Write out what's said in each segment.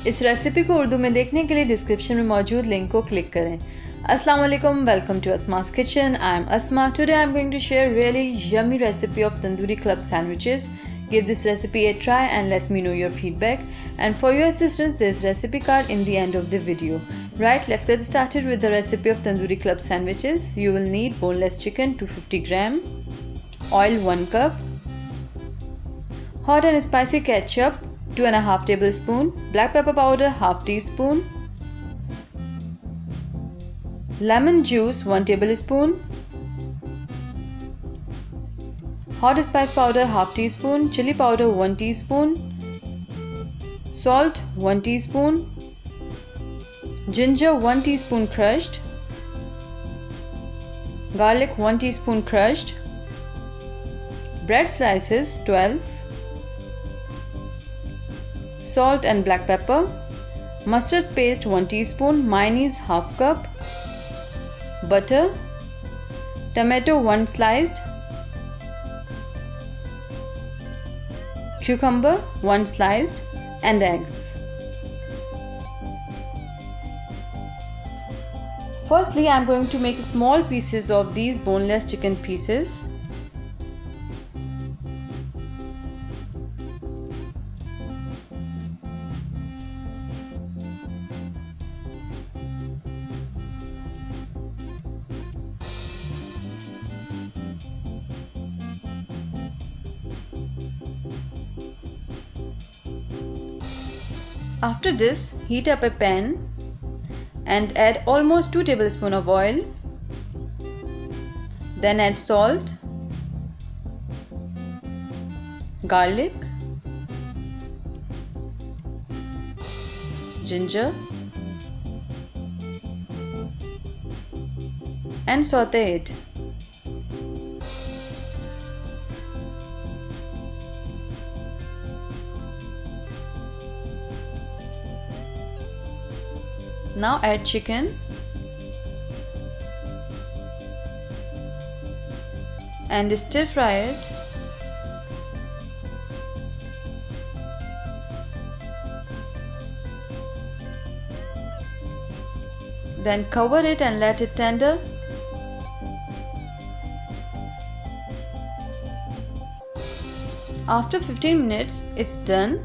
इस रेसिपी को उर्दू में देखने के लिए डिस्क्रिप्शन में मौजूद लिंक को क्लिक करें। अस्सलाम वालेकुम, welcome to Asma's kitchen. I am Asma. Today I am going to share really yummy recipe of Tandoori club sandwiches. Give this recipe a try and let me know your feedback. And for your assistance, there's recipe card in the end of the video. Right, let's get started with the recipe of Tandoori club sandwiches. You will need boneless chicken 250 gram, oil 1 cup, hot and spicy ketchup 2.5 tablespoon, black pepper powder half teaspoon, lemon juice 1 tablespoon, hot spice powder half teaspoon, chili powder 1 teaspoon, salt 1 teaspoon, ginger 1 teaspoon crushed, garlic 1 teaspoon crushed, bread slices 12, salt and black pepper, mustard paste 1 teaspoon, mayonnaise half cup, butter, tomato 1 sliced, cucumber 1 sliced, and eggs. Firstly, I am going to make small pieces of these boneless chicken pieces. After this, heat up a pan and add almost 2 tablespoons of oil. Then add salt, garlic, ginger, and saute it. Now add chicken and stir fry it. Then cover it and let it tender. After 15 minutes, it's done.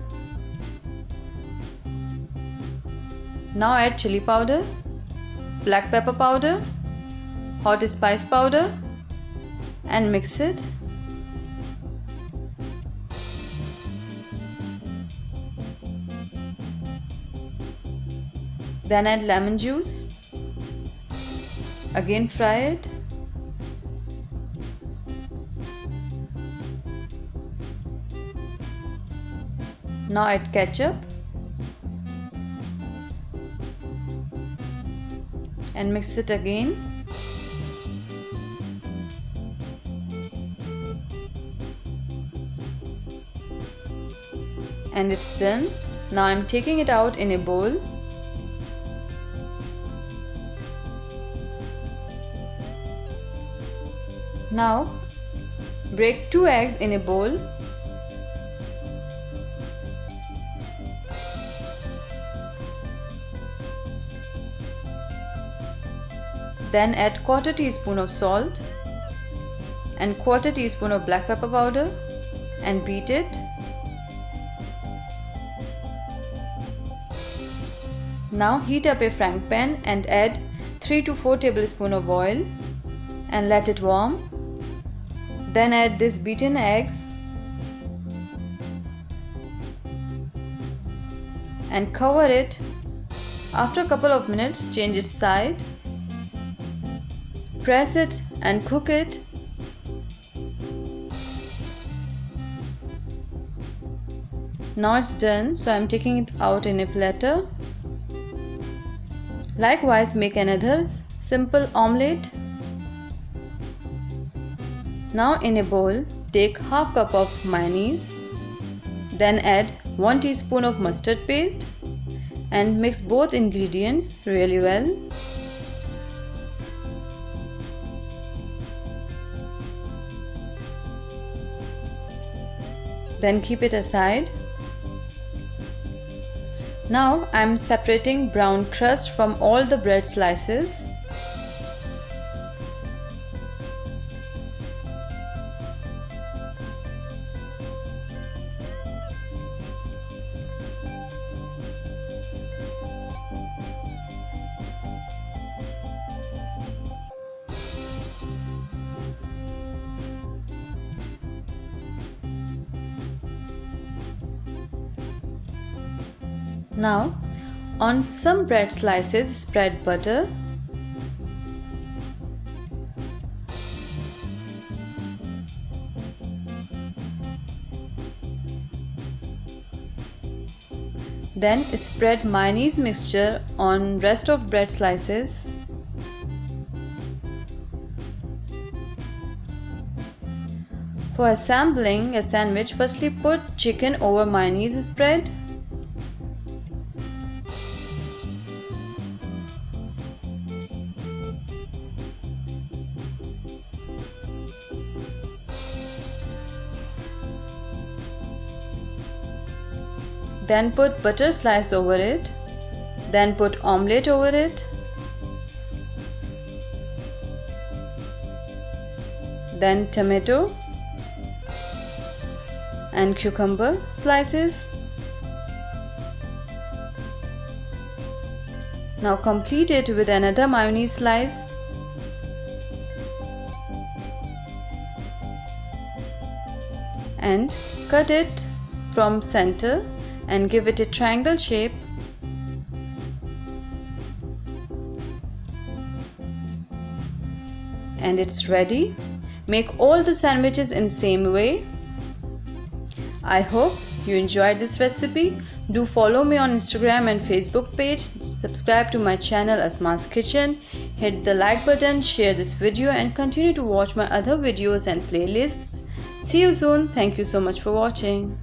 Now add chili powder, black pepper powder, hot spice powder, and mix it. Then add lemon juice. Again fry it. Now add ketchup and mix it again. And it's done. Now I'm taking it out in a bowl. Now break 2 eggs in a bowl. Then add quarter teaspoon of salt and quarter teaspoon of black pepper powder and beat it. Now heat up a frying pan and add 3 to 4 tablespoons of oil and let it warm. Then add these beaten eggs and cover it. After a couple of minutes, change its side. Press it and cook it. Now it's done, so I'm taking it out in a platter. Likewise, make another simple omelette. Now in a bowl, take half cup of mayonnaise. Then add 1 teaspoon of mustard paste and mix both ingredients really well. Then keep it aside. Now I'm separating brown crust from all the bread slices. Now, on some bread slices, spread butter. Then spread mayonnaise mixture on rest of bread slices. For assembling a sandwich, firstly put chicken over mayonnaise spread. Then put butter slice over it. Then put omelette over it. Then tomato and cucumber slices. Now complete it with another mayonnaise slice. And cut it from center and give it a triangle shape. And it's ready. Make all the sandwiches in same way. I hope you enjoyed this recipe. Do follow me on Instagram and Facebook page. Subscribe to my channel Asma's Kitchen. Hit the like button, share this video and continue to watch my other videos and playlists. See you soon. Thank you so much for watching.